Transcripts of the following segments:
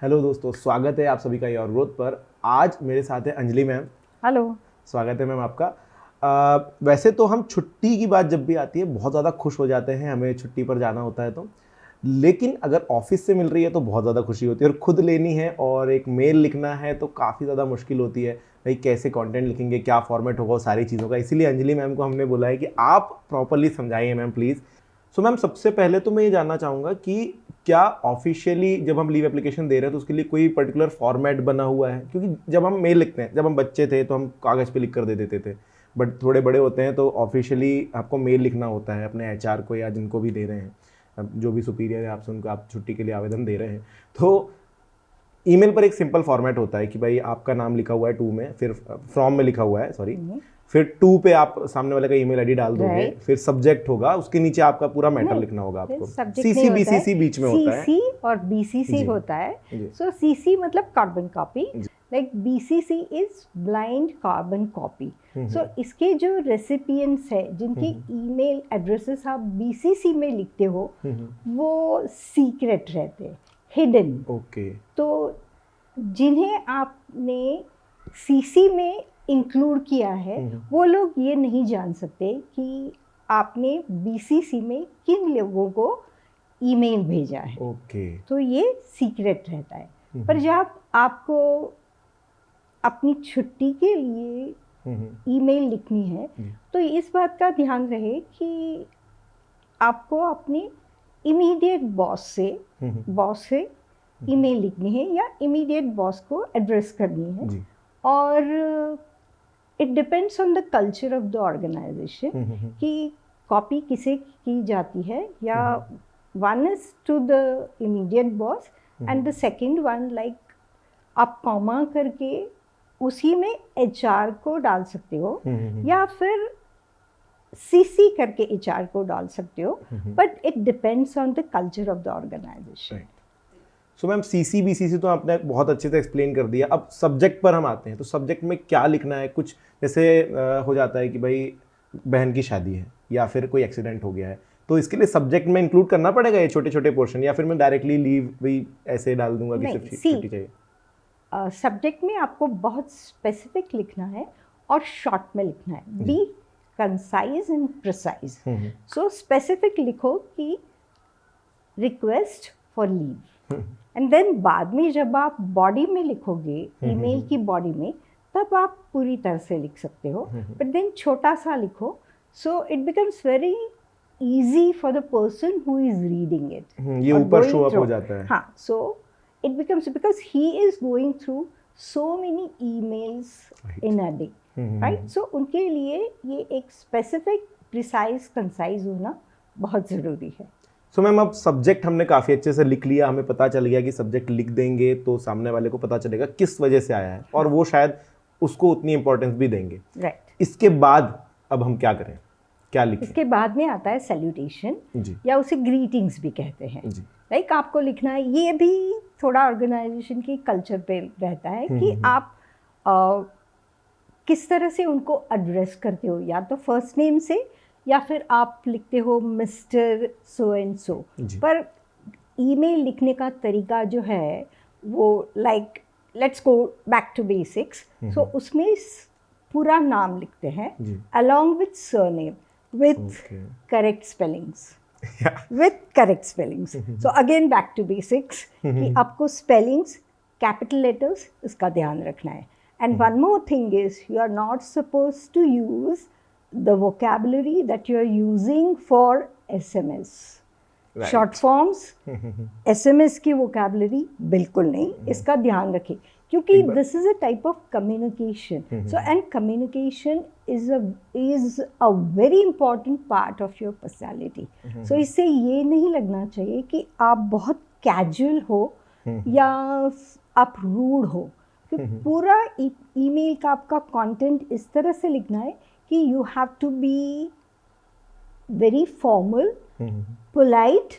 Hello दोस्तों, स्वागत है आप सभी का योर ग्रोथ पर। आज मेरे साथ है अंजलि मैम। हेलो। स्वागत है मैम आपका। वैसे तो हम छुट्टी की बात जब भी आती है बहुत ज़्यादा खुश हो जाते हैं, हमें छुट्टी पर जाना होता है तो। लेकिन अगर ऑफिस से मिल रही है तो बहुत ज़्यादा खुशी होती है, और खुद लेनी है और एक मेल लिखना है तो काफ़ी ज़्यादा मुश्किल होती है। भाई कैसे कंटेंट लिखेंगे, क्या फॉर्मेट होगा, सारी चीज़ों का। इसीलिए अंजलि मैम को हमने बोला है कि आप प्रॉपरली समझाइए मैम प्लीज़। सो मैम, सबसे पहले तो मैं ये जानना चाहूँगा कि क्या ऑफिशियली जब हम लीव एप्लीकेशन दे रहे हैं तो उसके लिए कोई पर्टिकुलर फॉर्मेट बना हुआ है? क्योंकि जब हम मेल लिखते हैं, जब हम बच्चे थे तो हम कागज़ पे लिख कर दे देते थे, बट थोड़े बड़े होते हैं तो ऑफिशियली आपको मेल लिखना होता है अपने एचआर को या जिनको भी दे रहे हैं, अब जो भी सुपीरियर है आपसे, उनको आप छुट्टी के लिए आवेदन दे रहे हैं। तो ईमेल पर एक सिंपल फॉर्मेट होता है कि भाई आपका नाम लिखा हुआ है टू में, फिर फ्रॉम में लिखा हुआ है, सॉरी, फिर टू पे आप सामने वाले का ईमेल आईडी डाल दोगे, फिर सब्जेक्ट होगा, उसके नीचे आपका पूरा मैटर लिखना होगा आपको। सीसी बीसीसी बीच में होता है, सीसी और बीसीसी होता है। सो सीसी मतलब carbon copy, like BCC is blind carbon copy. So इसके जो रेसिपिएंट्स है, जिनके ईमेल एड्रेसेस आप बीसीसी में लिखते हो, वो सीक्रेट रहते हैं, हिडन। ओके। तो जिन्हें आपने सीसी में इंक्लूड किया है वो लोग ये नहीं जान सकते कि आपने बीसीसी में किन लोगों को ईमेल भेजा है। ओके। तो ये सीक्रेट रहता है। पर जब आपको अपनी छुट्टी के लिए ईमेल लिखनी है तो इस बात का ध्यान रहे कि आपको अपने इमीडिएट बॉस से ईमेल लिखनी है या इमीडिएट बॉस को एड्रेस करनी है। और it depends on the culture of the organisation कि कॉपी किसे की जाती है, या one is to the immediate boss and the second one, like आप कॉमा करके उसी में एचआर को डाल सकते हो या फिर सीसी करके एचआर को डाल सकते हो, but it depends on the culture of the organisation. So ma'am, CC BCC तो आपने बहुत अच्छे से एक्सप्लेन कर दिया। अब सब्जेक्ट पर हम आते हैं, तो सब्जेक्ट में क्या लिखना है? कुछ जैसे हो जाता है कि भाई बहन की शादी है या फिर कोई एक्सीडेंट हो गया है, तो इसके लिए सब्जेक्ट में इंक्लूड करना पड़ेगा ये छोटे छोटे पोर्शन, या फिर मैं डायरेक्टली लीव भी ऐसे डाल दूंगा कि सिर्फ छुट्टी चाहिए? सब्जेक्ट में आपको बहुत स्पेसिफिक लिखना है और शॉर्ट में लिखना है। Be concise and precise. So specific लिखो कि request for leave, and then बाद में जब आप बॉडी में लिखोगे, ईमेल की बॉडी में, तब आप पूरी तरह से लिख सकते हो, बट देन छोटा सा लिखो, so it becomes very easy for the person who is reading it. ये ऊपर शो अप हो जाता है। हाँ, so it becomes, because he is going through so many emails in a day, right? So उनके लिए ये एक specific, precise, concise होना बहुत ज़रूरी है। सो मैम, अब सब्जेक्ट हमने काफ़ी अच्छे से लिख लिया, हमें पता चल गया कि सब्जेक्ट लिख देंगे तो सामने वाले को पता चलेगा किस वजह से आया है, और वो शायद उसको उतनी इंपॉर्टेंस भी देंगे। राइट। इसके बाद अब हम क्या करें, क्या लिखें? इसके बाद में आता है सैल्यूटेशन, या उसे ग्रीटिंग्स भी कहते हैं। लाइक आपको लिखना है, ये भी थोड़ा ऑर्गेनाइजेशन की कल्चर पे रहता है कि आप किस तरह से उनको एड्रेस करते हो, या तो फर्स्ट नेम से या फिर आप लिखते हो मिस्टर सो एंड सो। पर ईमेल लिखने का तरीका जो है वो, like let's go back to basics. So उसमें पूरा नाम लिखते हैं along with surname with correct spellings. With correct spellings. So again back to basics कि आपको spellings, capital letters, इसका ध्यान रखना है. And one more thing is, you are not supposed to use the vocabulary that you are using for SMS. Right. Short forms, SMS की vocabulary बिल्कुल नहीं, इसका ध्यान रखें, क्योंकि this is a type of communication. So and communication is a very important part of your personality. So इससे ये नहीं लगना चाहिए कि आप बहुत casual हो या आप rude हो, क्योंकि पूरा ईमेल का आपका कंटेंट इस तरह से लिखना है कि you have to be very formal, polite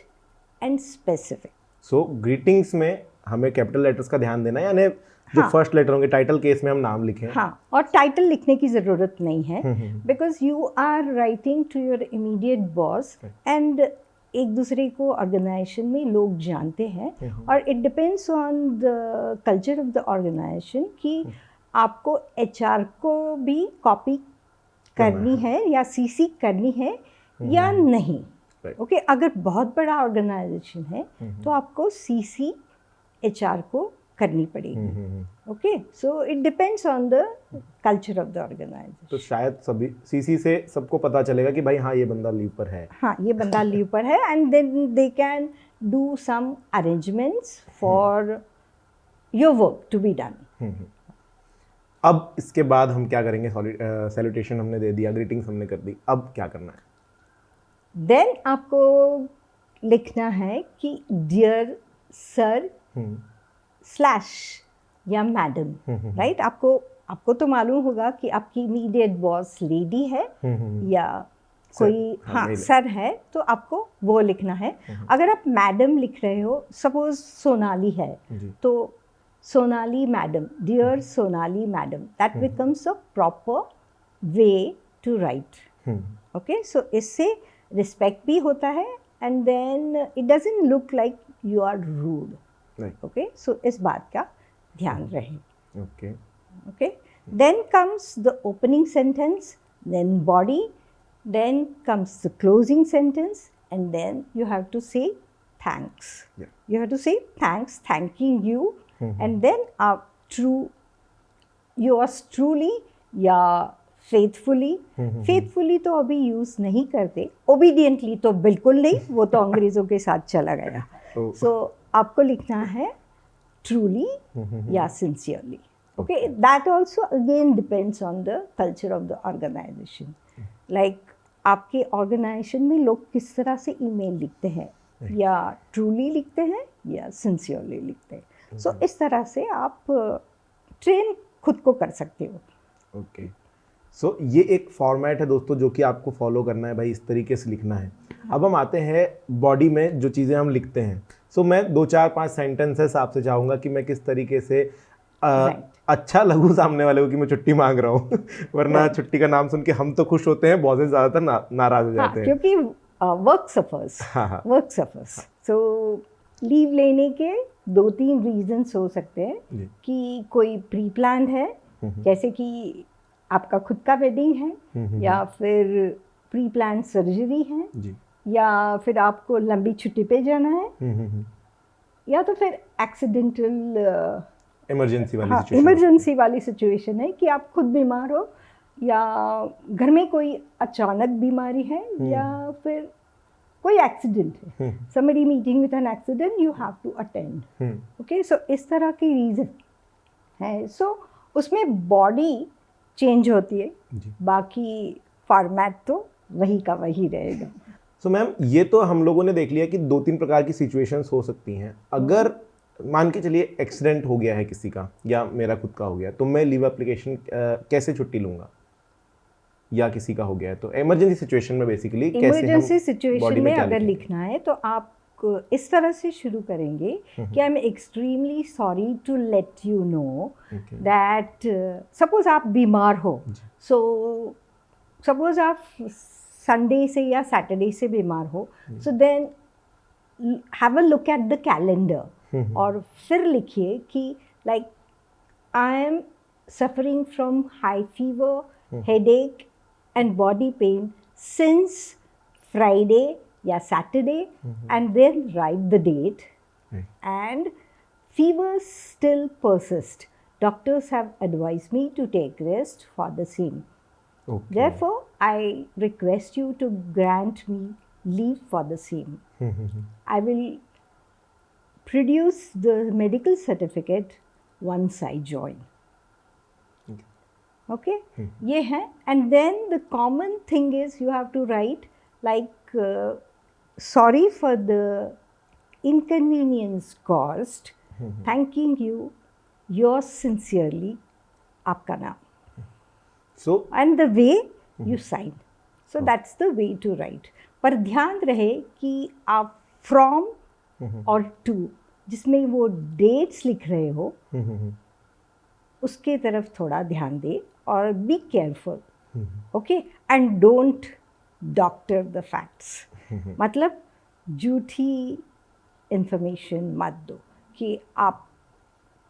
and specific. So greetings में हमें कैपिटल लेटर्स का ध्यान देना है, यानी जो फर्स्ट लेटर होंगे, टाइटल केस में हम नाम लिखें। हाँ, और टाइटल लिखने की ज़रूरत नहीं है, because you are writing to your immediate boss, and एक दूसरे को ऑर्गेनाइजेशन में लोग जानते हैं और it depends on the culture of the organisation कि आपको एचआर को भी कॉपी करनी है या सीसी करनी है या नहीं। ओके, अगर बहुत बड़ा ऑर्गेनाइजेशन है तो आपको सीसी एचआर को करनी पड़ेगी। Okay, so it depends on the culture of the organisation. तो शायद सभी सीसी से सबको पता चलेगा कि भाई हाँ ये बंदा लीव पर है, हाँ ये बंदा लीव पर है, and then they can do some arrangements for your work to be done. अब इसके बाद हम क्या करेंगे? सैल्यूटेशन हमने दे दिया, ग्रीटिंग्स हमने कर दी, अब क्या करना है? देन आपको लिखना है कि डियर सर स्लैश या मैडम, राइट? आपको तो मालूम होगा कि आपकी इमीडिएट बॉस लेडी है या कोई हाँ सर है, तो आपको वो लिखना है। अगर आप मैडम लिख रहे हो, सपोज सोनाली है तो Sonali madam, dear Sonali madam, that becomes a proper way to write. Okay, so इससे रिस्पेक्ट भी होता है and then it doesn't look like you are rude. Okay, so इस बात का ध्यान रहे। Okay okay, then comes the opening sentence, then body, then comes the closing sentence, and then you have to say thanks. You have to say thanks, thanking you, and then yours truly या faithfully. faithfully तो अभी use नहीं करते, obediently तो बिल्कुल नहीं, वो तो अंग्रेज़ों के साथ चला गया। So आपको लिखना है truly या sincerely. Okay, that also again depends on the culture of the organization. Like आपके ऑर्गेनाइजेशन में लोग किस तरह से ईमेल लिखते हैं, या ट्रूली लिखते हैं या सिंसियरली लिखते हैं। सो इस तरह से आप ट्रेन खुद को कर सकते हो। ओके, सो ये एक फॉर्मेट है दोस्तों जो कि आपको फॉलो करना है, भाई इस तरीके से लिखना है। अब हम आते हैं बॉडी में, जो चीज़ें हम लिखते हैं। सो मैं 2-4-5 सेंटेंसेस आपसे चाहूँगा कि मैं किस तरीके से अच्छा लगूं सामने वाले को कि मैं छुट्टी मांग रहा हूँ वरना छुट्टी का नाम सुन के हम तो खुश होते हैं, बॉसेस ज़्यादातर नाराज हो जाते हैं। क्योंकि work suffers, work suffers. So leave लेने के 2-3 रीजंस हो सकते हैं कि कोई प्री प्लान है, जैसे कि आपका खुद का वेडिंग है, या फिर प्री प्लान सर्जरी है, या फिर आपको लंबी छुट्टी पे जाना है, या तो फिर एक्सीडेंटल इमरजेंसी वाली सिचुएशन है कि आप खुद बीमार हो, या घर में कोई अचानक बीमारी है, या फिर कोई एक्सीडेंट है, somebody meeting with an accident, you have to attend. Okay, so इस तरह की रीज़न है। सो उसमें बॉडी चेंज होती है, बाकी फॉर्मेट तो वही का वही रहेगा। सो मैम, ये तो हम लोगों ने देख लिया कि 2-3 प्रकार की सिचुएशंस हो सकती हैं। अगर मान के चलिए एक्सीडेंट हो गया है किसी का, या मेरा खुद का हो गया, तो मैं लीव एप्लीकेशन कैसे छुट्टी लूँगा? या किसी का हो गया है तो इमरजेंसी सिचुएशन में बेसिकली इमरजेंसी सिचुएशन में अगर लिखना है तो आप इस तरह से शुरू करेंगे कि I am extremely sorry to let you know that suppose आप बीमार हो, सो सपोज आप संडे से या सैटरडे से बीमार हो, so then have a look at the calendar और फिर लिखिए कि like I am suffering from high fever, headache and body pain since Friday या Saturday, and then write the date. And fever still persist. Doctors have advised me to take rest for the same. Therefore, I request you to grant me leave for the same. I will produce the medical certificate once I join. Okay, ये है, and then the common thing is you have to write like sorry for the inconvenience caused, thanking you, yours sincerely, आपका नाम, so and the way you sign, so that's the way to write. पर ध्यान रहे कि आप from और to जिसमें वो dates लिख रहे हो उसके तरफ थोड़ा ध्यान दे और be careful, okay, and don't doctor the facts. मतलब झूठी इंफॉर्मेशन मत दो कि आप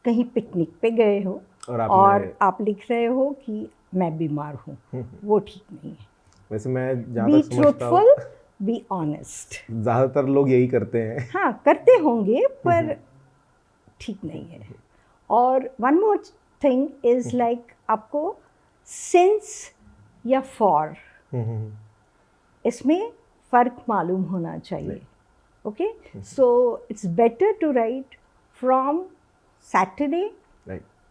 कहीं पिकनिक पे गए हो और आप लिख रहे हो कि मैं बीमार हूँ, वो ठीक नहीं है। वैसे मैं जहाँ बी तक समझता हूँ, ट्रूथफुल, बी ऑनेस्ट। ज़्यादातर लोग यही करते हैं। हाँ, करते होंगे पर ठीक नहीं है। और one more thing is like आपको सिंस या फॉर इसमें फ़र्क मालूम होना चाहिए। Okay, so it's better to write from Saturday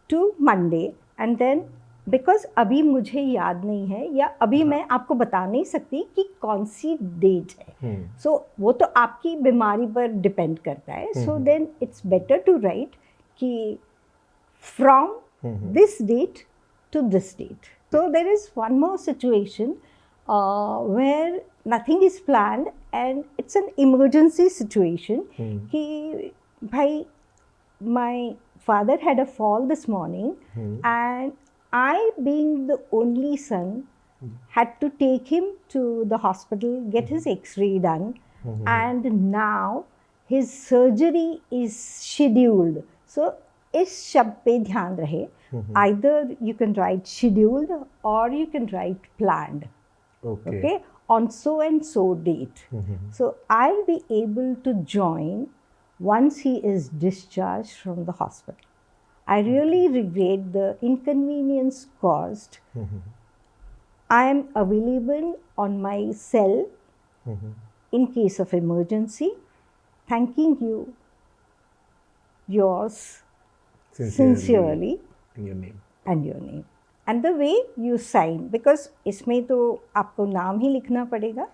to Monday and then, because अभी मुझे याद नहीं है या अभी मैं आपको बता नहीं सकती कि कौन सी डेट है। सो वो तो आपकी बीमारी पर डिपेंड करता है। So then it's better to write कि from this date to this date. So there is one more situation where nothing is planned and it's an emergency situation. कि भाई, my father had a fall this morning and I, being the only son, had to take him to the hospital, get his x-ray done, and now his surgery is scheduled. So इस शब्द पे ध्यान रहे, either you can write scheduled or you can write planned. Okay, on so and so date. So I'll be able to join once he is discharged from the hospital. I really regret the inconvenience caused. I am available on my cell in case of emergency. Thanking you, yours sincerely, and your name. And your name. And the way you sign, because इसमें तो आपको नाम ही लिखना पड़ेगा.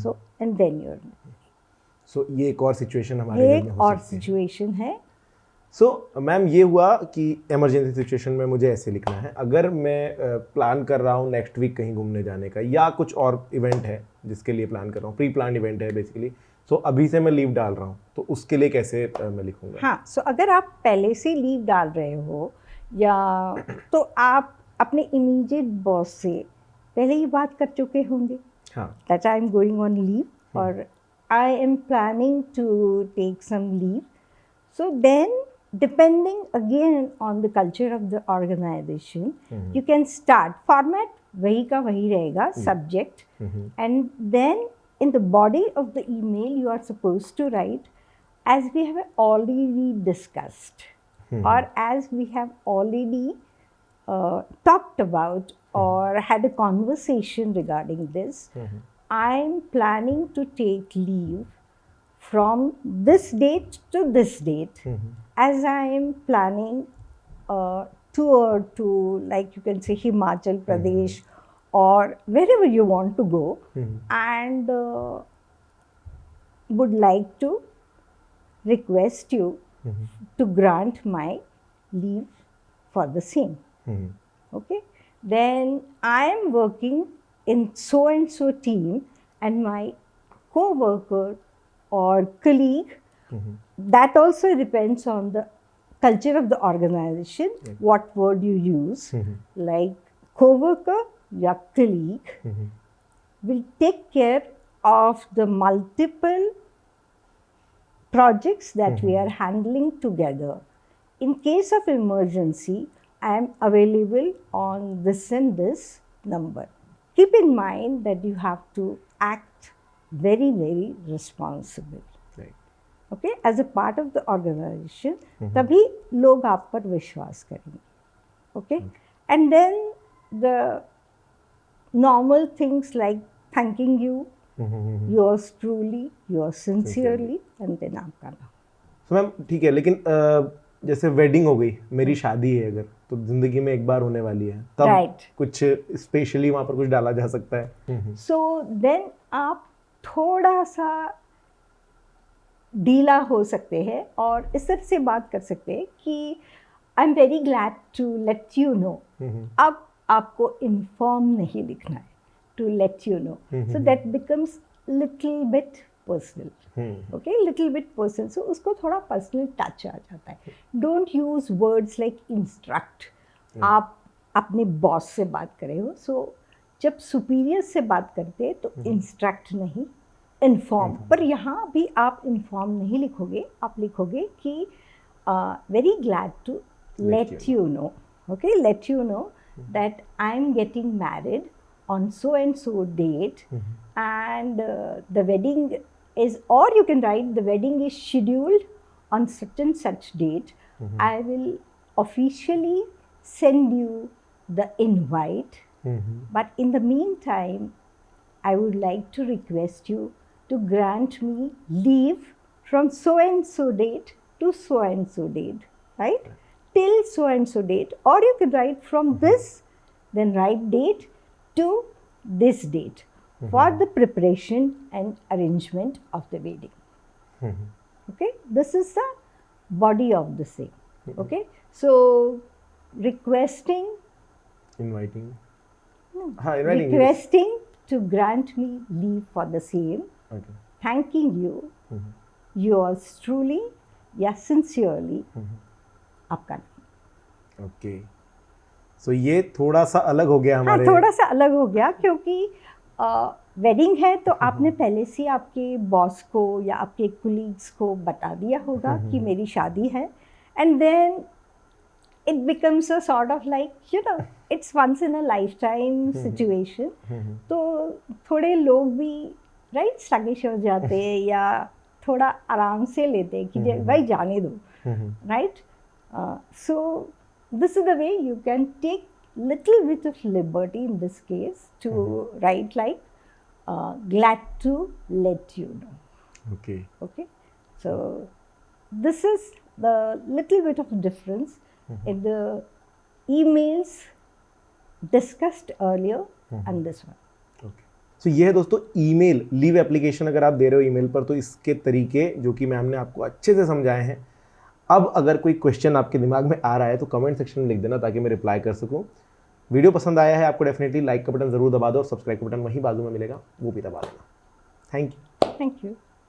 So and then your name. So ये एक और situation हमारे घर में हो सकती है. एक और सिचुएशन है. सो मैम, ये हुआ कि इमरजेंसी सिचुएशन में मुझे ऐसे लिखना है. अगर मैं प्लान कर रहा हूँ नेक्स्ट वीक कहीं घूमने जाने का, या कुछ और इवेंट है जिसके लिए प्लान कर रहा हूँ, प्री प्लान इवेंट है बेसिकली, सो अभी से मैं लीव डाल रहा हूँ, तो उसके लिए कैसे मैं लिखूँगा? हाँ, सो अगर आप पहले से लीव डाल रहे हो या तो आप अपने इमीडिएट बॉस से पहले ही बात कर चुके होंगे. हाँ, that I am going on leave और I am planning to take some leave. So then, depending again on the culture of the organization, you can start. Format वही का वही रहेगा, subject, and then in the body of the email you are supposed to write, as we have already discussed, or as we have already talked about or had a conversation regarding this. I am planning to take leave from this date to this date, as I am planning a tour to, like you can say, Himachal Pradesh or wherever you want to go, and would like to request you to grant my leave for the same. Okay, then I am working in so and so team, and my co-worker or colleague, that also depends on the culture of the organization, what word you use, like co-worker या colleague, will take care of the multiple projects that we are handling together. In case of emergency, I am available on this and this number. Keep in mind that you have to act very, very responsible. Okay, as a part of the organization, तभी लोग आप पर विश्वास करेंगे. Okay, and then the normal things like thanking you, yours truly, yours sincerely, and then आपका नाम. So ma'am ठीक है, लेकिन जैसे वेडिंग हो गई, मेरी शादी है अगर, तो जिंदगी में एक बार होने वाली है, तब कुछ स्पेशली वहाँ पर कुछ डाला जा सकता है? So then आप थोड़ा सा ढीला हो सकते हैं और इस तरह से बात कर सकते हैं कि I am very glad to let you know. अब आपको इन्फॉर्म नहीं लिखना है, to let you know. So that becomes little bit personal. Okay, little bit personal. So उसको थोड़ा पर्सनल टच आ जाता है. Don't use words like instruct. आप अपने बॉस से बात कर रहे हो, सो जब सुपीरियर से बात करते हैं तो इंस्ट्रक्ट नहीं, इन्फॉर्म, पर यहाँ भी आप इन्फॉर्म नहीं लिखोगे, आप लिखोगे कि very glad to let you know, okay, let you know that I'm getting married on so and so date, and the wedding is, or you can write the wedding is scheduled on such and such date. I will officially send you the invite, but in the meantime I would like to request you to grant me leave from so and so date to so and so date, right? Till so and so date, or you can write from this, then write date to this date for the preparation and arrangement of the wedding. Okay, this is the body of the same. Okay, so requesting, inviting, requesting to grant me leave for the same, okay, thanking you, yours truly, या sincerely, आपका नाम। Okay, सो ये थोड़ा सा अलग हो गया हमारे। हाँ, थोड़ा सा अलग हो गया क्योंकि वेडिंग है तो आपने पहले से आपके बॉस को या आपके कुलीग्स को बता दिया होगा कि मेरी शादी है, and then it becomes a sort of like you know it's once in a life time situation, तो थोड़े लोग भी राइट स्टगिश हो जाते हैं या थोड़ा आराम से लेते हैं कि भाई जाने दो, right? So this is the way you can take little bit of liberty in this case to write like glad to let you know. Okay. Okay. So this is the little bit of difference in the emails discussed earlier and this one. Okay. So ये है दोस्तों email leave application अगर आप दे रहे हो email पर, तो इसके तरीके जो कि मैम ने आपको अच्छे से समझाए हैं। अब अगर कोई क्वेश्चन आपके दिमाग में आ रहा है तो कमेंट सेक्शन में लिख देना ताकि मैं रिप्लाई कर सकूं। वीडियो पसंद आया है आपको डेफिनेटली लाइक का बटन ज़रूर दबा दो और सब्सक्राइब का बटन वहीं बाजू में मिलेगा वो भी दबा देना। Thank you.